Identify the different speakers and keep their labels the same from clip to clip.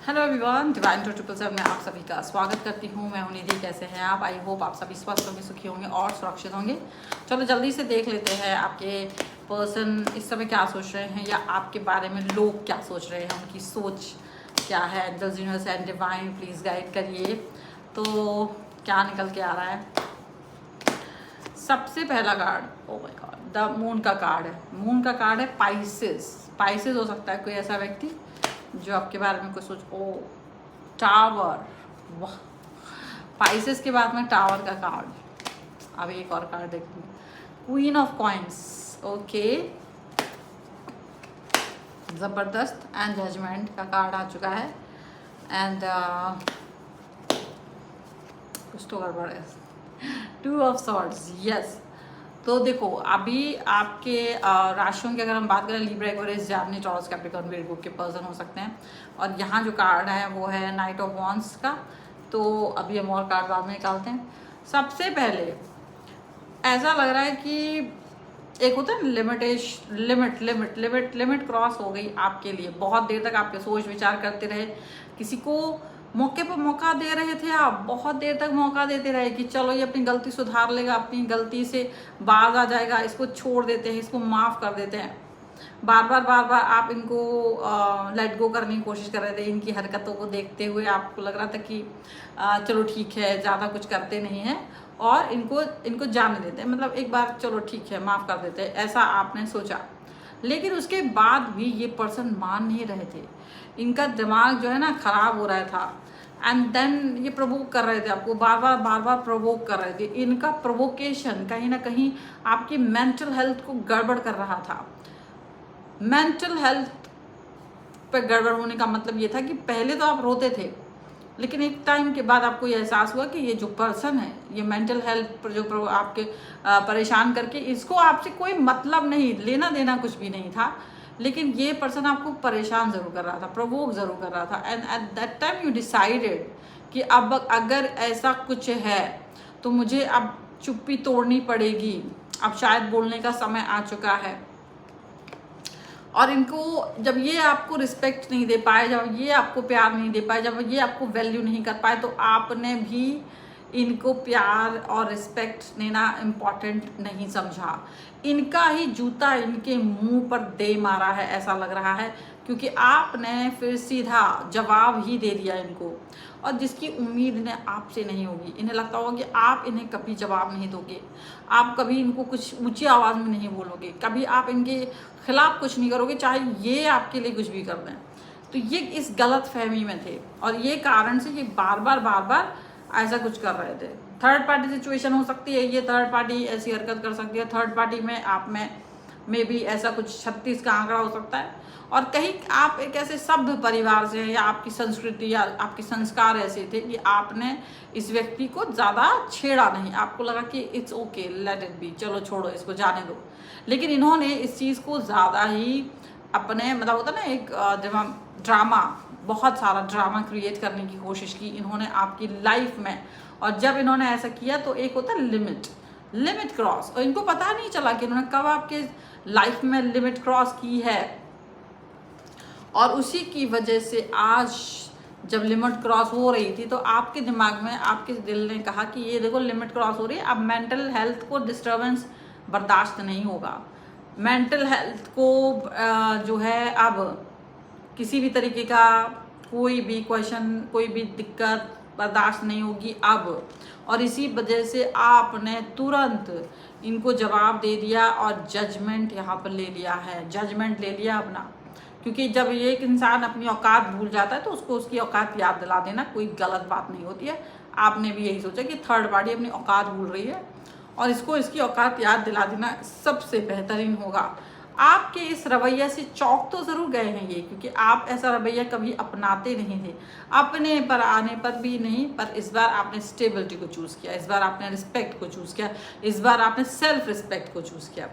Speaker 1: Hello everyone, divine 277 में आप सभी का स्वागत करती हूँ। मैं हूँ निधि। कैसे हैं आप? आई होप आप सभी स्वस्थ होंगे, सुखी होंगे और सुरक्षित होंगे। चलो जल्दी से देख लेते हैं आपके पर्सन इस समय क्या सोच रहे हैं, या आपके बारे में लोग क्या सोच रहे हैं, उनकी सोच क्या है। Angels, universe and divine please guide करिए। तो क्या निकल के आ रहा है? सबसे पहला card, oh my God, the moon का कार्ड है। मून का कार्ड है पाइसेस। पाइसेस हो सकता है कोई ऐसा व्यक्ति जो आपके बारे में कुछ सोच। ओ टावर, वाह! पाइसेस के बाद में टावर का कार्ड। अब एक और कार्ड देखेंगे, क्वीन ऑफ कॉइंस। ओके, जबरदस्त। एंड जजमेंट का कार्ड आ चुका है। एंड कुछ तो गड़बड़ है। Two of swords, yes. तो देखो, अभी आपके राशियों की अगर हम बात करें, लिब्रा, एक्वेरियस, जामिनी, टॉरस, कैप्रिकॉर्न, विर्गो के पर्सन हो सकते हैं। और यहाँ जो कार्ड है वो है नाइट ऑफ वॉन्ड्स का। तो अभी हम और कार्ड बाद में निकालते हैं। सबसे पहले ऐसा लग रहा है कि एक होता है लिमिट क्रॉस हो गई आपके लिए। बहुत देर तक आपके सोच विचार करते रहे, किसी को मौके पर मौका दे रहे थे आप, बहुत देर तक मौका देते रहे कि चलो ये अपनी गलती सुधार लेगा, अपनी गलती से बाज आ जाएगा, इसको छोड़ देते हैं, इसको माफ़ कर देते हैं। बार बार आप इनको लेट गो करने की कोशिश कर रहे थे। इनकी हरकतों को देखते हुए आपको लग रहा था कि चलो ठीक है, ज़्यादा कुछ करते नहीं हैं और इनको जाने देते हैं, मतलब एक बार चलो ठीक है माफ़ कर देते हैं, ऐसा आपने सोचा। लेकिन उसके बाद भी ये पर्सन मान नहीं रहे थे। इनका दिमाग जो है ना खराब हो रहा था। एंड देन ये प्रवोक कर रहे थे आपको, बार बार प्रवोक कर रहे थे। इनका प्रोवोकेशन कहीं ना कहीं आपकी मेंटल हेल्थ को गड़बड़ कर रहा था। मेंटल हेल्थ पे गड़बड़ होने का मतलब ये था कि पहले तो आप रोते थे, लेकिन एक टाइम के बाद आपको ये एहसास हुआ कि ये जो पर्सन है, ये मेंटल हेल्थ पर जो आपके परेशान करके, इसको आपसे कोई मतलब नहीं, लेना देना कुछ भी नहीं था। लेकिन ये पर्सन आपको परेशान ज़रूर कर रहा था, प्रवोक ज़रूर कर रहा था। And at that time you decided कि अब अगर ऐसा कुछ है तो मुझे अब चुप्पी तोड़नी पड़ेगी, अब शायद बोलने का समय आ चुका है। और इनको जब ये आपको रिस्पेक्ट नहीं दे पाए, जब ये आपको प्यार नहीं दे पाए, जब ये आपको वैल्यू नहीं कर पाए, तो आपने भी इनको प्यार और रिस्पेक्ट देना इम्पॉर्टेंट नहीं समझा। इनका ही जूता इनके मुंह पर दे मारा है, ऐसा लग रहा है, क्योंकि आपने फिर सीधा जवाब ही दे दिया इनको। और जिसकी उम्मीद इन्हें आपसे नहीं होगी, इन्हें लगता होगा कि आप इन्हें कभी जवाब नहीं दोगे, आप कभी इनको कुछ ऊंची आवाज़ में नहीं बोलोगे, कभी आप इनके खिलाफ कुछ नहीं करोगे, चाहे ये आपके लिए कुछ भी कर दें। तो ये इस गलत फहमी में थे और ये कारण से ये बार बार ऐसा कुछ कर रहे थे। थर्ड पार्टी सिचुएशन हो सकती है, ये थर्ड पार्टी ऐसी हरकत कर सकती है। थर्ड पार्टी में आप में भी ऐसा कुछ 36 का आंकड़ा हो सकता है। और कहीं आप एक ऐसे सभ्य परिवार से हैं, या आपकी संस्कृति या आपके संस्कार ऐसे थे कि आपने इस व्यक्ति को ज़्यादा छेड़ा नहीं। आपको लगा कि it's okay, let it be, चलो छोड़ो, इसको जाने दो। लेकिन इन्होंने इस चीज़ को ज़्यादा ही अपने, मतलब होता ना एक ड्रामा, बहुत सारा ड्रामा क्रिएट करने की कोशिश की इन्होंने आपकी लाइफ में। और जब इन्होंने ऐसा किया तो एक होता है लिमिट क्रॉस, और इनको पता नहीं चला कि इन्होंने कब आपके लाइफ में लिमिट क्रॉस की है। और उसी की वजह से आज जब लिमिट क्रॉस हो रही थी तो आपके दिमाग में, आपके दिल ने कहा कि ये देखो लिमिट क्रॉस हो रही है, अब मेंटल हेल्थ को डिस्टर्बेंस बर्दाश्त नहीं होगा। मेंटल हेल्थ को जो है अब किसी भी तरीके का कोई भी क्वेश्चन, कोई भी दिक्कत बर्दाश्त नहीं होगी अब। और इसी वजह से आपने तुरंत इनको जवाब दे दिया और जजमेंट यहाँ पर ले लिया है, जजमेंट ले लिया अपना। क्योंकि जब एक इंसान अपनी औकात भूल जाता है तो उसको उसकी औकात याद दिला देना कोई गलत बात नहीं होती है। आपने भी यही सोचा कि थर्ड पार्टी अपनी औकात भूल रही है और इसको इसकी औकात याद दिला देना सबसे बेहतरीन होगा। आपके इस रवैया से चौंक तो ज़रूर गए हैं ये, क्योंकि आप ऐसा रवैया कभी अपनाते नहीं थे, अपने पर आने पर भी नहीं। पर इस बार आपने स्टेबिलिटी को चूज़ किया, इस बार आपने रिस्पेक्ट को चूज़ किया, इस बार आपने सेल्फ रिस्पेक्ट को चूज़ किया।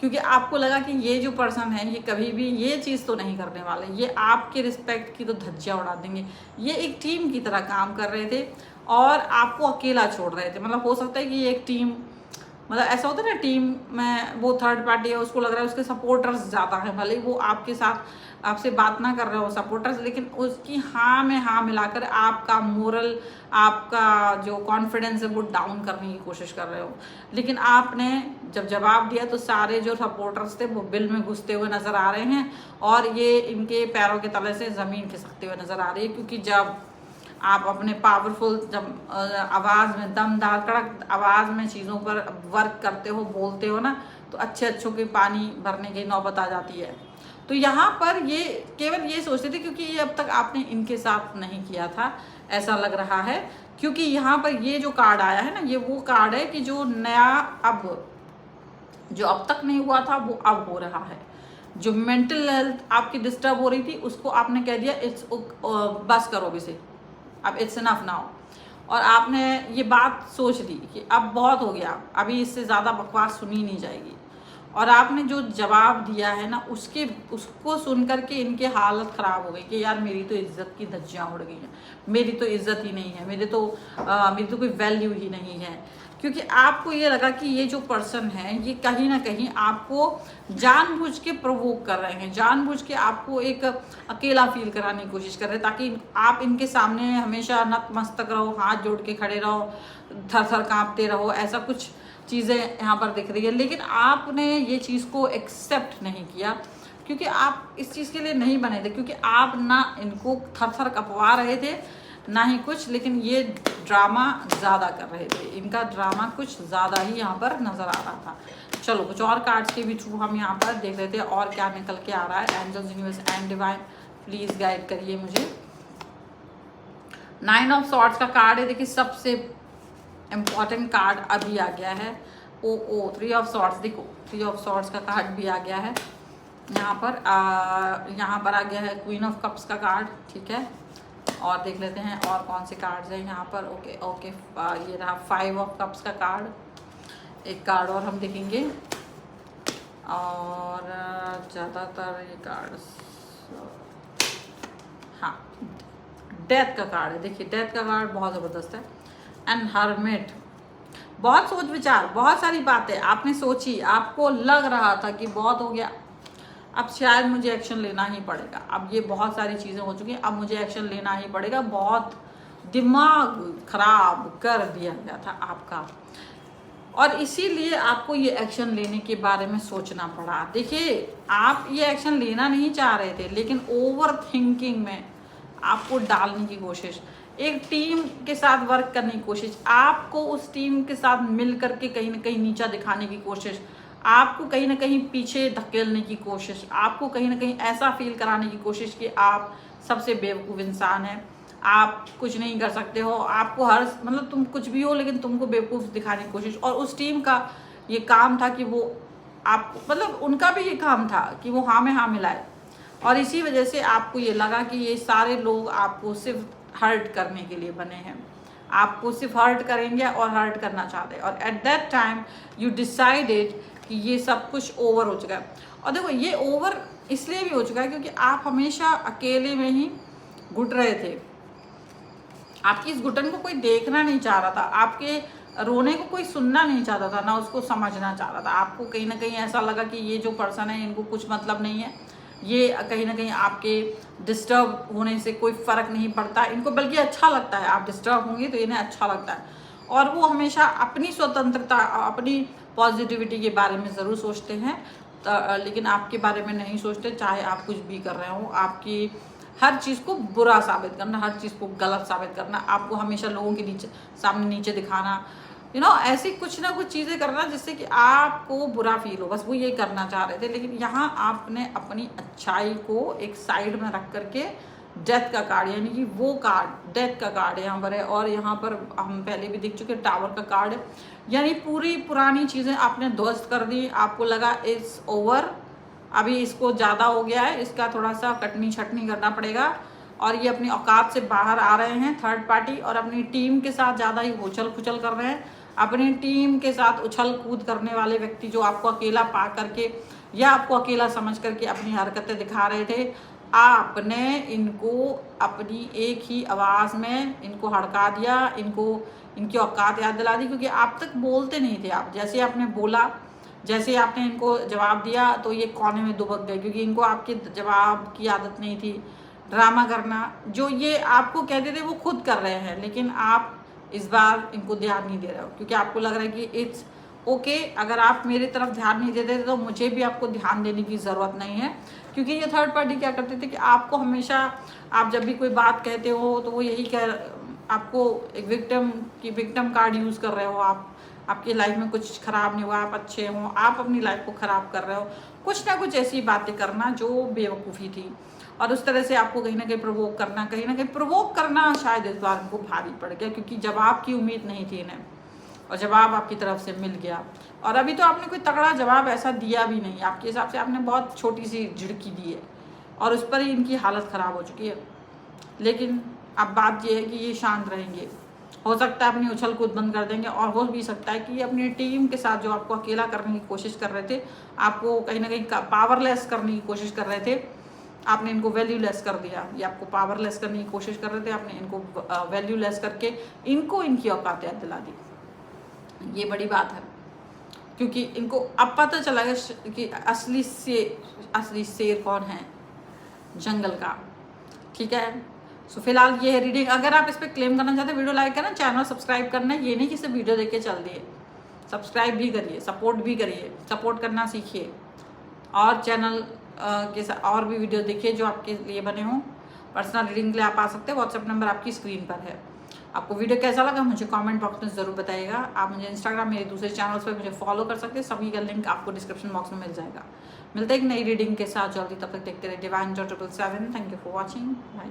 Speaker 1: क्योंकि आपको लगा कि ये जो पर्सन है ये कभी भी ये चीज़ तो नहीं करने वाले, ये आपके रिस्पेक्ट की तो धज्जियाँ उड़ा देंगे। ये एक टीम की तरह काम कर रहे थे और आपको अकेला छोड़ रहे थे। मतलब हो सकता है कि ये एक टीम, मतलब ऐसा होता है ना, टीम में वो थर्ड पार्टी है, उसको लग रहा है उसके सपोर्टर्स ज़्यादा हैं, भले वो आपके साथ आपसे बात ना कर रहे हो सपोर्टर्स, लेकिन उसकी हाँ में हाँ मिलाकर आपका मोरल, आपका जो कॉन्फिडेंस है वो डाउन करने की कोशिश कर रहे हो। लेकिन आपने जब जवाब दिया तो सारे जो सपोर्टर्स थे वो बिल में घुसते हुए नजर आ रहे हैं और ये इनके पैरों के तले से ज़मीन खिसकते हुए नजर आ रही है। क्योंकि जब आप अपने पावरफुल, जब आवाज़ में, दमदार कड़क आवाज़ में चीज़ों पर वर्क करते हो, बोलते हो ना, तो अच्छे अच्छों के पानी भरने की नौबत आ जाती है। तो यहाँ पर ये केवल ये सोचते थे क्योंकि ये अब तक आपने इनके साथ नहीं किया था, ऐसा लग रहा है। क्योंकि यहाँ पर ये जो कार्ड आया है ना, ये वो कार्ड है कि जो नया, अब जो अब तक नहीं हुआ था वो अब हो रहा है। जो मेंटल हेल्थ आपकी डिस्टर्ब हो रही थी उसको आपने कह दिया इट्स बस करो इसे, अब इट्स इनफ नाउ। और आपने ये बात सोच ली कि अब बहुत हो गया, अभी इससे ज़्यादा बकवास सुनी नहीं जाएगी। और आपने जो जवाब दिया है ना, उसको सुन करके इनकी हालत ख़राब हो गई कि यार मेरी तो इज्जत की धज्जियाँ उड़ गई हैं, मेरी तो इज्जत ही नहीं है, मेरी तो कोई वैल्यू ही नहीं है। क्योंकि आपको ये लगा कि ये जो पर्सन है ये कहीं ना कहीं आपको जानबूझ के प्रोवोक कर रहे हैं, जानबूझ के आपको एक अकेला फील कराने की कोशिश कर रहे हैं, ताकि आप इनके सामने हमेशा नतमस्तक रहो, हाथ जोड़ के खड़े रहो, थर थर काँपते रहो, ऐसा कुछ चीज़ें यहाँ पर दिख रही है। लेकिन आपने ये चीज़ को एक्सेप्ट नहीं किया क्योंकि आप इस चीज़ के लिए नहीं बने थे। क्योंकि आप ना इनको थर थर कपवा रहे थे ना ही कुछ, लेकिन ये ड्रामा ज़्यादा कर रहे थे, इनका ड्रामा कुछ ज़्यादा ही यहाँ पर नज़र आ रहा था। चलो कुछ और कार्ड्स के भी थ्रू हम यहाँ पर देख रहे थे और क्या निकल के आ रहा है। Angels, universe and divine please guide करिए मुझे। 9 ऑफ सॉर्ड्स का कार्ड है, देखिए सबसे इम्पॉर्टेंट कार्ड अभी आ गया है। ओ 3 ऑफ सॉर्ड्स, देखो 3 ऑफ सॉर्ड्स का कार्ड भी आ गया है यहाँ पर। यहाँ पर आ गया है क्वीन ऑफ कप्स का कार्ड, ठीक है। और देख लेते हैं और कौन से कार्ड्स हैं यहाँ पर। ओके ये रहा 5 ऑफ कप्स का कार्ड, एक कार्ड और हम देखेंगे। और ज़्यादातर ये कार्ड, हाँ डेथ का कार्ड है, देखिए डेथ का कार्ड बहुत ज़बरदस्त है। एंड हर्मिट, बहुत सोच विचार, बहुत सारी बातें आपने सोची, आपको लग रहा था कि बहुत हो गया, अब शायद मुझे एक्शन लेना ही पड़ेगा, अब ये बहुत सारी चीज़ें हो चुकी हैं, अब मुझे एक्शन लेना ही पड़ेगा। बहुत दिमाग खराब कर दिया गया था आपका और इसीलिए आपको ये एक्शन लेने के बारे में सोचना पड़ा। देखिए आप ये एक्शन लेना नहीं चाह रहे थे, लेकिन ओवर थिंकिंग में आपको डालने की कोशिश, एक टीम के साथ वर्क करने की कोशिश, आपको उस टीम के साथ मिल करके कहीं ना कहीं नीचा दिखाने की कोशिश, आपको कहीं ना कहीं पीछे धकेलने की कोशिश, आपको कहीं ना कहीं ऐसा फील कराने की कोशिश कि आप सबसे बेवकूफ़ इंसान हैं, आप कुछ नहीं कर सकते हो, आपको हर मतलब तुम कुछ भी हो लेकिन तुमको बेवकूफ़ दिखाने की कोशिश। और उस टीम का ये काम था कि वो आप मतलब उनका भी ये काम था कि वो हाँ में हाँ मिलाए। और इसी वजह से आपको ये लगा कि ये सारे लोग आपको सिर्फ हर्ट करने के लिए बने हैं, आपको सिर्फ हर्ट करेंगे और हर्ट करना चाहते हैं। और at that time you decided कि ये सब कुछ ओवर हो चुका है। और देखो ये ओवर इसलिए भी हो चुका है क्योंकि आप हमेशा अकेले में ही घुट रहे थे, आपकी इस घुटन को कोई देखना नहीं चाह रहा था, आपके रोने को कोई सुनना नहीं चाहता था, ना उसको समझना चाह रहा था। आपको कहीं ना कहीं ऐसा लगा कि ये जो पर्सन है इनको कुछ मतलब नहीं है, ये कहीं ना कहीं आपके डिस्टर्ब होने से कोई फ़र्क नहीं पड़ता इनको, बल्कि अच्छा लगता है, आप डिस्टर्ब होंगे तो इन्हें अच्छा लगता है। और वो हमेशा अपनी स्वतंत्रता, अपनी पॉजिटिविटी के बारे में ज़रूर सोचते हैं, लेकिन आपके बारे में नहीं सोचते। चाहे आप कुछ भी कर रहे हो, आपकी हर चीज़ को बुरा साबित करना, हर चीज़ को गलत साबित करना, आपको हमेशा लोगों के सामने नीचे दिखाना, ऐसी कुछ ना कुछ चीज़ें करना जिससे कि आपको बुरा फील हो, बस वो ये करना चाह रहे थे। लेकिन यहाँ आपने अपनी अच्छाई को एक साइड में रख करके डेथ का कार्ड, यानी कि वो कार्ड डेथ का कार्ड यहाँ पर है। और यहाँ पर हम पहले भी देख चुके टावर का कार्ड है, यानी पूरी पुरानी चीज़ें आपने ध्वस्त कर दी, आपको लगा इट्स ओवर, अभी इसको ज़्यादा हो गया है, इसका थोड़ा सा कटनी छटनी करना पड़ेगा। और ये अपनी औकात से बाहर आ रहे हैं थर्ड पार्टी, और अपनी टीम के साथ ज़्यादा ही उछल कुचल कर रहे हैं। अपनी टीम के साथ उछल कूद करने वाले व्यक्ति जो आपको अकेला पा करके या आपको अकेला समझ करके अपनी हरकतें दिखा रहे थे, आपने इनको अपनी एक ही आवाज़ में इनको हड़का दिया, इनको इनकी औकात याद दिला दी। क्योंकि आप तक बोलते नहीं थे, आप जैसे आपने बोला जैसे ही आपने इनको जवाब दिया तो ये कोने में दुबक गए, क्योंकि इनको आपके जवाब की आदत नहीं थी। ड्रामा करना, जो ये आपको कहते थे वो खुद कर रहे हैं, लेकिन आप इस बार इनको ध्यान नहीं दे रहे हो, क्योंकि आपको लग रहा है कि इट्स ओके, अगर आप मेरी तरफ ध्यान नहीं देते तो मुझे भी आपको ध्यान देने की ज़रूरत नहीं है। क्योंकि ये थर्ड पार्टी क्या करते थे कि आपको हमेशा, आप जब भी कोई बात कहते हो तो वो यही आपको एक विक्टिम कार्ड यूज़ कर रहे हो। आपकी लाइफ में कुछ ख़राब नहीं हुआ, आप अच्छे हो, आप अपनी लाइफ को ख़राब कर रहे हो, कुछ ना कुछ ऐसी बातें करना जो बेवकूफ़ी थी, और उस तरह से आपको कहीं ना कहीं प्रवोक करना शायद इस बार इनको भारी पड़ गया, क्योंकि जवाब की उम्मीद नहीं थी इन्हें और जवाब आपकी तरफ से मिल गया। और अभी तो आपने कोई तगड़ा जवाब ऐसा दिया भी नहीं, आपके हिसाब से आपने बहुत छोटी सी झिड़की दी है और उस पर ही इनकी हालत ख़राब हो चुकी है। लेकिन अब बात यह है कि ये शांत रहेंगे, हो सकता है अपनी उछल कूद बंद कर देंगे, और हो भी सकता है कि अपनी टीम के साथ जो आपको अकेला करने की कोशिश कर रहे थे, आपको कहीं ना कहीं पावरलेस करने की कोशिश कर रहे थे, आपने इनको वैल्यूलेस कर दिया। ये आपको पावरलेस करने की कोशिश कर रहे थे, आपने इनको वैल्यूलेस करके इनको इनकी औकात याद दिला दी। ये बड़ी बात है, क्योंकि इनको अब पता चला कि असली शेर कौन है जंगल का। ठीक है, सो फिलहाल ये है रीडिंग। अगर आप इस पर क्लेम करना चाहते हैं, वीडियो लाइक करना, चैनल सब्सक्राइब करना। ये नहीं कि सिर्फ वीडियो देख के चल दिए, सब्सक्राइब भी करिए, सपोर्ट भी करिए, सपोर्ट करना सीखिए, और चैनल के साथ और भी वीडियो देखिए जो आपके लिए बने हों। पर्सनल रीडिंग के लिए आप आ सकते हैं, व्हाट्सएप नंबर आपकी स्क्रीन पर है। आपको वीडियो कैसा लगा मुझे कमेंट बॉक्स में ज़रूर बताइएगा। आप मुझे इंस्टाग्राम, मेरे दूसरे चैनल्स पर मुझे फॉलो कर सकते हैं, सभी का लिंक आपको डिस्क्रिप्शन बॉक्स में मिल जाएगा। मिलते हैं एक नई रीडिंग के साथ जल्दी, तब तक देखते रहिए divine 777। Thank you for watching, bye.